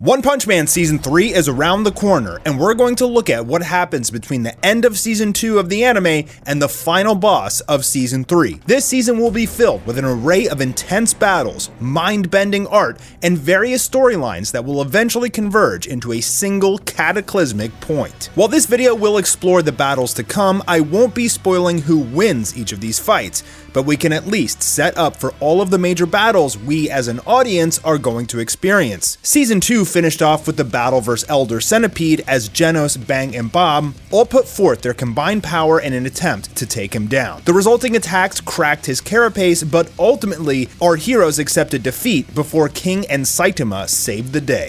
One Punch Man Season 3 is around the corner, and we're going to look at what happens between the end of Season 2 of the anime and the final boss of Season 3. This season will be filled with an array of intense battles, mind-bending art, and various storylines that will eventually converge into a single cataclysmic point. While this video will explore the battles to come, I won't be spoiling who wins each of these fights, but we can at least set up for all of the major battles we as an audience are going to experience. Season 2 finished off with the battle versus Elder Centipede as Genos, Bang, and Bomb all put forth their combined power in an attempt to take him down. The resulting attacks cracked his carapace, but ultimately our heroes accepted defeat before King and Saitama saved the day.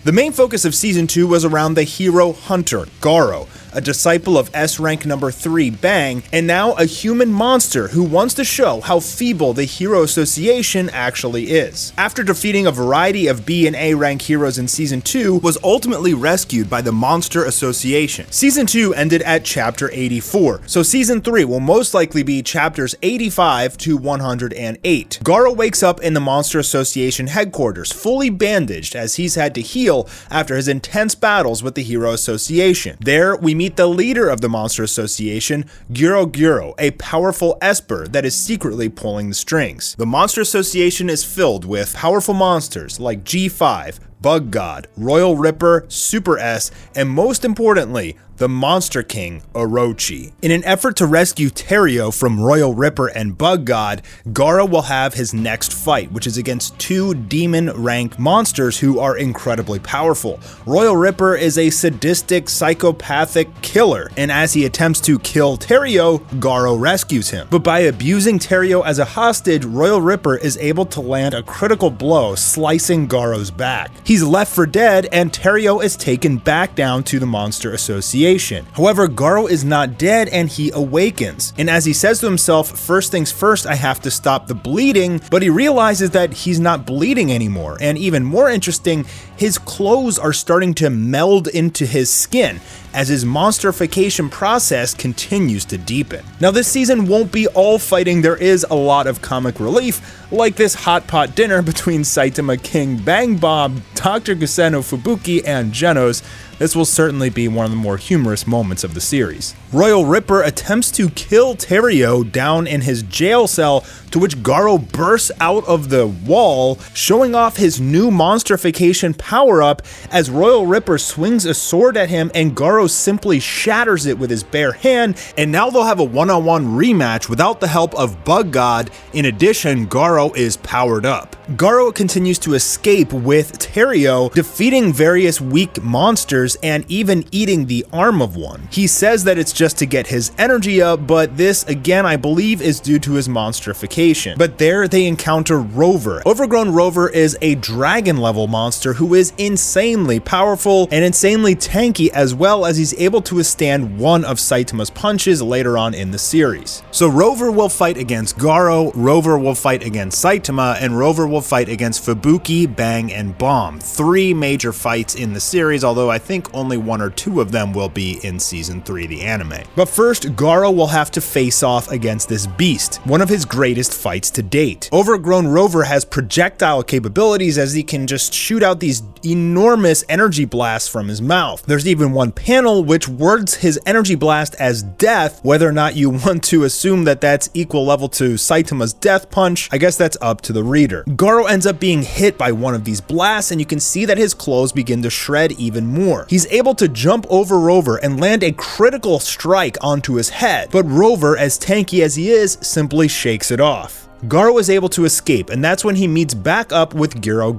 The main focus of Season 2 was around the hero hunter, Garou, a disciple of S-Rank number 3 Bang, and now a human monster who wants to show how feeble the Hero Association actually is. After defeating a variety of B and A rank heroes in Season 2, was ultimately rescued by the Monster Association. Season 2 ended at Chapter 84, so Season 3 will most likely be Chapters 85 to 108. Garou wakes up in the Monster Association headquarters, fully bandaged as he's had to heal after his intense battles with the Hero Association. There, we meet the leader of the Monster Association, Guro, a powerful Esper that is secretly pulling the strings. The Monster Association is filled with powerful monsters like G5, Bug God, Royal Ripper, Super S, and most importantly, the Monster King, Orochi. In an effort to rescue Terrio from Royal Ripper and Bug God, Garou will have his next fight, which is against two demon-ranked monsters who are incredibly powerful. Royal Ripper is a sadistic, psychopathic killer, and as he attempts to kill Terrio, Garou rescues him. But by abusing Terrio as a hostage, Royal Ripper is able to land a critical blow, slicing Garou's back. He's left for dead, and Terrio is taken back down to the Monster Association. However, Garou is not dead and he awakens. And as he says to himself, first things first, I have to stop the bleeding, but he realizes that he's not bleeding anymore. And even more interesting, his clothes are starting to meld into his skin as his monsterification process continues to deepen. Now, this season won't be all fighting. There is a lot of comic relief, like this hot pot dinner between Saitama, King, Bang Bomb, Dr. Kuseno Fubuki, and Genos. This will certainly be one of the more humorous moments of the series. Royal Ripper attempts to kill Terrio down in his jail cell, to which Garou bursts out of the wall, showing off his new monsterification power-up as Royal Ripper swings a sword at him and Garou simply shatters it with his bare hand, and now they'll have a one-on-one rematch without the help of Bug God. In addition, Garou is powered up. Garou continues to escape with Terrio, defeating various weak monsters and even eating the arm of one. He says that it's just to get his energy up, but this again I believe is due to his monsterification. But there they encounter Rover. Overgrown Rover is a dragon level monster who is insanely powerful and insanely tanky, as well as he's able to withstand one of Saitama's punches later on in the series. So Rover will fight against Garou, Rover will fight against Saitama, and Rover will fight against Fubuki, Bang, and Bomb. Three major fights in the series, although I think only one or two of them will be in Season 3, the anime. But first, Garou will have to face off against this beast, one of his greatest fights to date. Overgrown Rover has projectile capabilities as he can just shoot out these enormous energy blasts from his mouth. There's even one panel which words his energy blast as death. Whether or not you want to assume that that's equal level to Saitama's death punch, I guess that's up to the reader. Garou ends up being hit by one of these blasts, and you can see that his clothes begin to shred even more. He's able to jump over Rover and land a critical strike onto his head, but Rover, as tanky as he is, simply shakes it off. Garou is able to escape, and that's when he meets back up with Guro.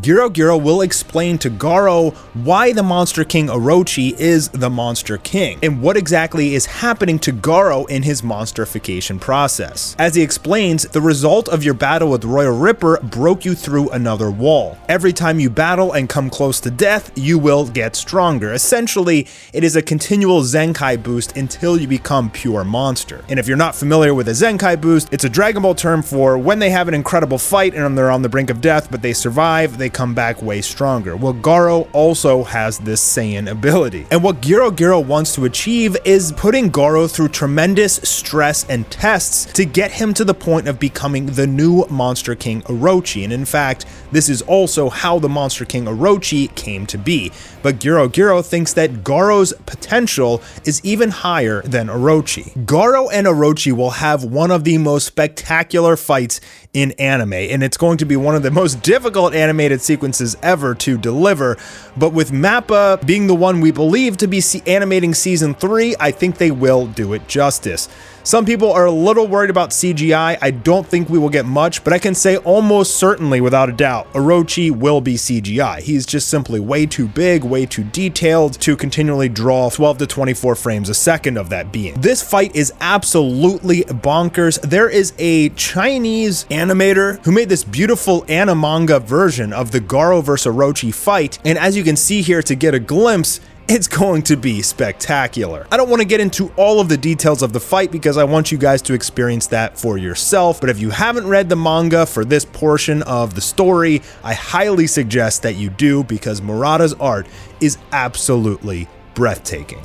Guro will explain to Garou why the Monster King Orochi is the Monster King, and what exactly is happening to Garou in his monsterification process. As he explains, the result of your battle with Royal Ripper broke you through another wall. Every time you battle and come close to death, you will get stronger. Essentially, it is a continual Zenkai boost until you become pure monster. And if you're not familiar with a Zenkai boost, it's a Dragon Ball term for when they have an incredible fight and they're on the brink of death, but they survive, they come back way stronger. Well, Garo also has this Saiyan ability. And what Girogiro wants to achieve is putting Garo through tremendous stress and tests to get him to the point of becoming the new Monster King Orochi. And in fact, this is also how the Monster King Orochi came to be. But Girogiro thinks that Garo's potential is even higher than Orochi. Garo and Orochi will have one of the most spectacular fights in anime, and it's going to be one of the most difficult animated sequences ever to deliver. But with MAPPA being the one we believe to be animating season 3, I think they will do it justice. Some people are a little worried about CGI. I don't think we will get much, but I can say almost certainly without a doubt, Orochi will be CGI. He's just simply way too big, way too detailed to continually draw 12 to 24 frames a second of that being. This fight is absolutely bonkers. There is a Chinese animator who made this beautiful animanga version of the Garo vs Orochi fight, and as you can see here to get a glimpse, it's going to be spectacular. I don't want to get into all of the details of the fight because I want you guys to experience that for yourself, but if you haven't read the manga for this portion of the story, I highly suggest that you do because Murata's art is absolutely breathtaking.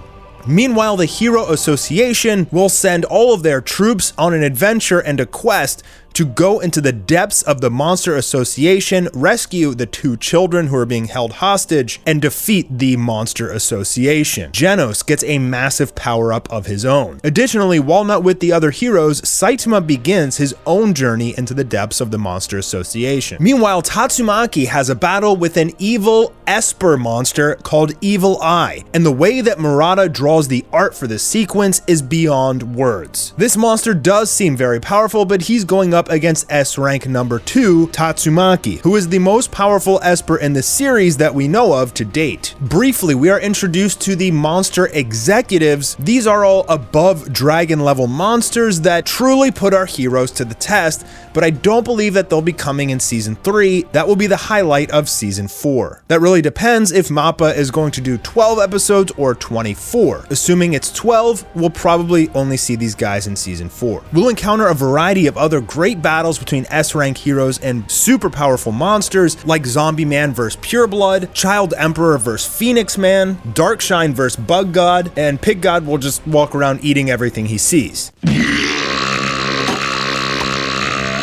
Meanwhile, the Hero Association will send all of their troops on an adventure and a quest to go into the depths of the Monster Association, rescue the 2 children who are being held hostage, and defeat the Monster Association. Genos gets a massive power-up of his own. Additionally, while not with the other heroes, Saitama begins his own journey into the depths of the Monster Association. Meanwhile, Tatsumaki has a battle with an evil Esper monster called Evil Eye, and the way that Murata draws the art for this sequence is beyond words. This monster does seem very powerful, but he's going up against S rank number 2, Tatsumaki, who is the most powerful Esper in the series that we know of to date. Briefly, we are introduced to the monster executives. These are all above dragon level monsters that truly put our heroes to the test, but I don't believe that they'll be coming in season 3. That will be the highlight of season 4. That really depends if MAPPA is going to do 12 episodes or 24. Assuming it's 12, we'll probably only see these guys in season 4. We'll encounter a variety of other great battles between S-rank heroes and super powerful monsters like Zombie Man vs Pureblood, Child Emperor vs Phoenix Man, Darkshine vs Bug God, and Pig God will just walk around eating everything he sees.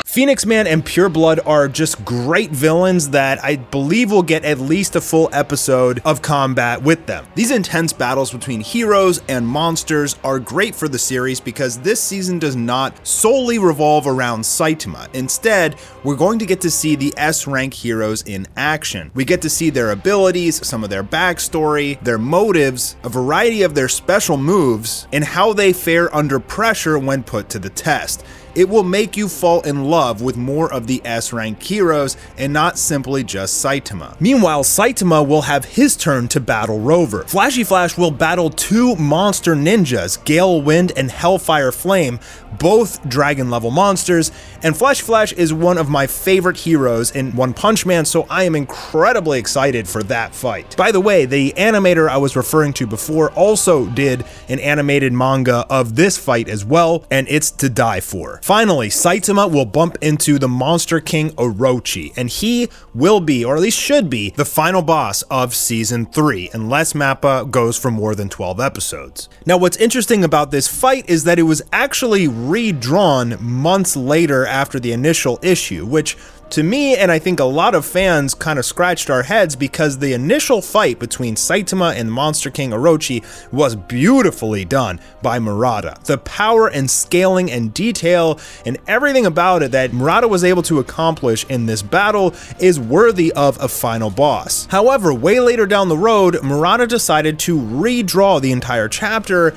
Phoenix Man and Pureblood are just great villains that I believe will get at least a full episode of combat with them. These intense battles between heroes and monsters are great for the series because this season does not solely revolve around Saitama. Instead, we're going to get to see the S-rank heroes in action. We get to see their abilities, some of their backstory, their motives, a variety of their special moves, and how they fare under pressure when put to the test. It will make you fall in love with more of the S-rank heroes and not simply just Saitama. Meanwhile, Saitama will have his turn to battle Rover. Flashy Flash will battle 2 monster ninjas, Gale Wind and Hellfire Flame, both dragon level monsters, and Flashy Flash is one of my favorite heroes in One Punch Man, so I am incredibly excited for that fight. By the way, the animator I was referring to before also did an animated manga of this fight as well, and it's to die for. Finally, Saitama will bump into the Monster King Orochi, and he will be, or at least should be, the final boss of season 3, unless MAPPA goes for more than 12 episodes. Now, what's interesting about this fight is that it was actually redrawn months later after the initial issue, which to me, and I think a lot of fans kind of scratched our heads because the initial fight between Saitama and Monster King Orochi was beautifully done by Murata. The power and scaling and detail and everything about it that Murata was able to accomplish in this battle is worthy of a final boss. However, way later down the road, Murata decided to redraw the entire chapter,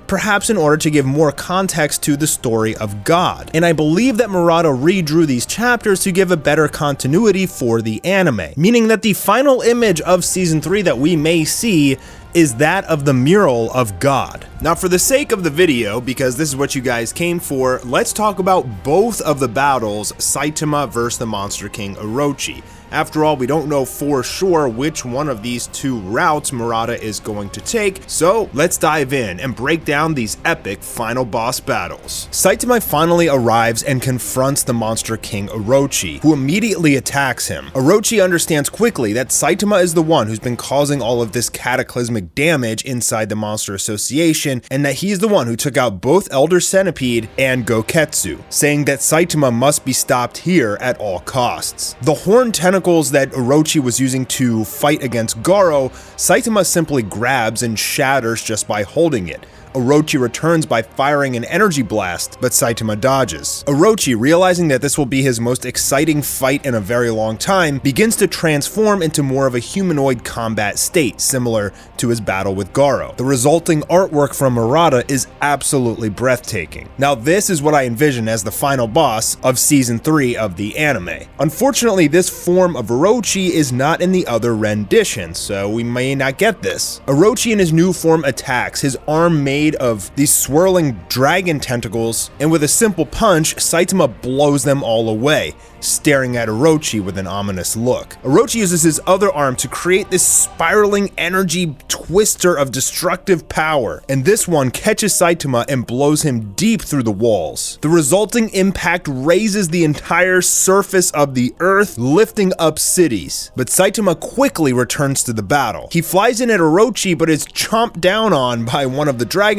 perhaps in order to give more context to the story of God. And I believe that Murata redrew these chapters to give a better continuity for the anime, meaning that the final image of season 3 that we may see is that of the mural of God. Now, for the sake of the video, because this is what you guys came for, let's talk about both of the battles, Saitama versus the Monster King Orochi. After all, we don't know for sure which one of these two routes Murata is going to take, so let's dive in and break down these epic final boss battles. Saitama finally arrives and confronts the Monster King Orochi, who immediately attacks him. Orochi understands quickly that Saitama is the one who's been causing all of this cataclysmic damage inside the Monster Association, and that he's the one who took out both Elder Centipede and Goketsu, saying that Saitama must be stopped here at all costs. The horn tentacles that Orochi was using to fight against Garo, Saitama simply grabs and shatters just by holding it. Orochi returns by firing an energy blast, but Saitama dodges. Orochi, realizing that this will be his most exciting fight in a very long time, begins to transform into more of a humanoid combat state, similar to his battle with Garo. The resulting artwork from Murata is absolutely breathtaking. Now, this is what I envision as the final boss of Season 3 of the anime. Unfortunately, this form of Orochi is not in the other rendition, so we may not get this. Orochi in his new form attacks, his arm made of these swirling dragon tentacles, and with a simple punch, Saitama blows them all away, staring at Orochi with an ominous look. Orochi uses his other arm to create this spiraling energy twister of destructive power, and this one catches Saitama and blows him deep through the walls. The resulting impact raises the entire surface of the earth, lifting up cities. But Saitama quickly returns to the battle. He flies in at Orochi, but is chomped down on by one of the dragonlings,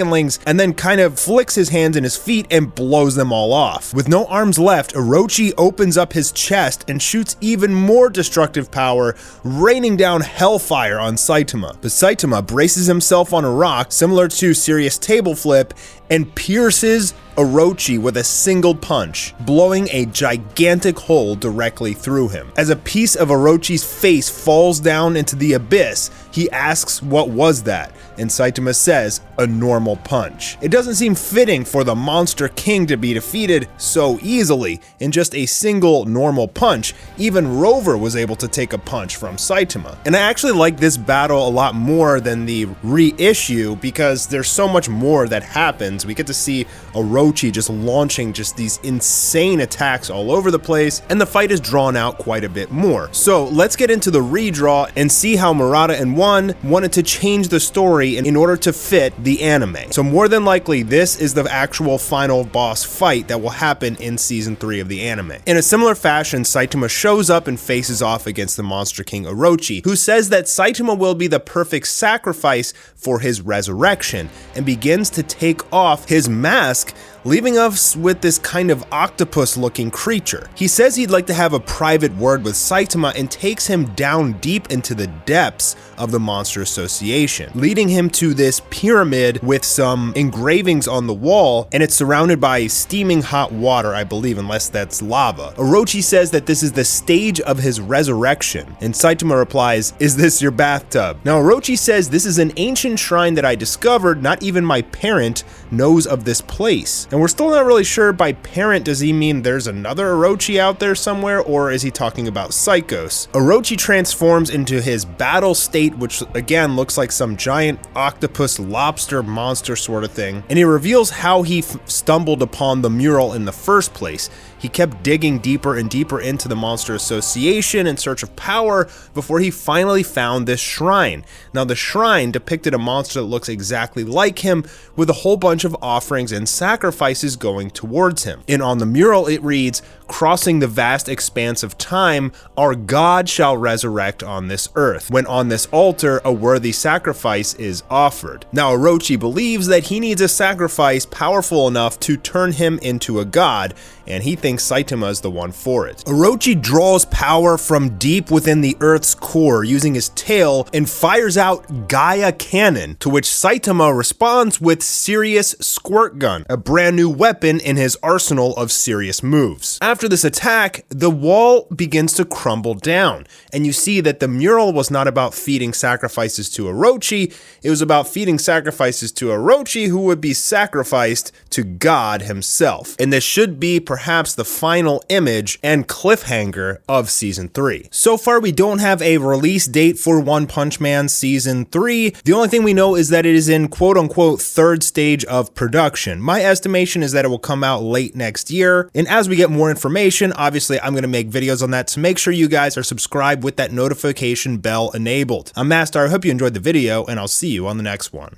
and then kind of flicks his hands and his feet and blows them all off. With no arms left, Orochi opens up his chest and shoots even more destructive power, raining down hellfire on Saitama. But Saitama braces himself on a rock, similar to Sirius Table Flip, and pierces Orochi with a single punch, blowing a gigantic hole directly through him. As a piece of Orochi's face falls down into the abyss, he asks what was that, and Saitama says, a normal punch. It doesn't seem fitting for the Monster King to be defeated so easily in just a single normal punch. Even Rover was able to take a punch from Saitama. And I actually like this battle a lot more than the reissue because there's so much more that happens. We get to see Orochi just launching just these insane attacks all over the place, and the fight is drawn out quite a bit more. So let's get into the redraw and see how Murata and One wanted to change the story in order to fit the anime. So more than likely, this is the actual final boss fight that will happen in Season 3 of the anime. In a similar fashion, Saitama shows up and faces off against the Monster King Orochi, who says that Saitama will be the perfect sacrifice for his resurrection, and begins to take off his mask, leaving us with this kind of octopus-looking creature. He says he'd like to have a private word with Saitama and takes him down deep into the depths of the Monster Association, leading him to this pyramid with some engravings on the wall, and it's surrounded by steaming hot water, I believe, unless that's lava. Orochi says that this is the stage of his resurrection, and Saitama replies, "Is this your bathtub?" Now, Orochi says, "This is an ancient shrine that I discovered. Not even my parent knows of this place." And we're still not really sure by parent, does he mean there's another Orochi out there somewhere, or is he talking about Psychos? Orochi transforms into his battle state, which again looks like some giant octopus lobster monster sort of thing, and he reveals how he stumbled upon the mural in the first place. He kept digging deeper and deeper into the Monster Association in search of power before he finally found this shrine. Now, the shrine depicted a monster that looks exactly like him, with a whole bunch of offerings and sacrifices going towards him. And on the mural it reads, "Crossing the vast expanse of time, our God shall resurrect on this earth, when on this altar a worthy sacrifice is offered." Now, Orochi believes that he needs a sacrifice powerful enough to turn him into a god, and he thinks Saitama is the one for it. Orochi draws power from deep within the Earth's core using his tail and fires out Gaia Cannon, to which Saitama responds with Sirius Squirt Gun, a brand new weapon in his arsenal of serious moves. After this attack, the wall begins to crumble down, and you see that the mural was not about feeding sacrifices to Orochi, it was about feeding sacrifices to Orochi, who would be sacrificed to God himself. And this should be perhaps the the final image and cliffhanger of Season 3. So far, we don't have a release date for One Punch Man Season 3. The only thing we know is that it is in quote-unquote third stage of production. My estimation is that it will come out late next year, and as we get more information, obviously I'm going to make videos on that, so make sure you guys are subscribed with that notification bell enabled. I'm Mastar, I hope you enjoyed the video, and I'll see you on the next one.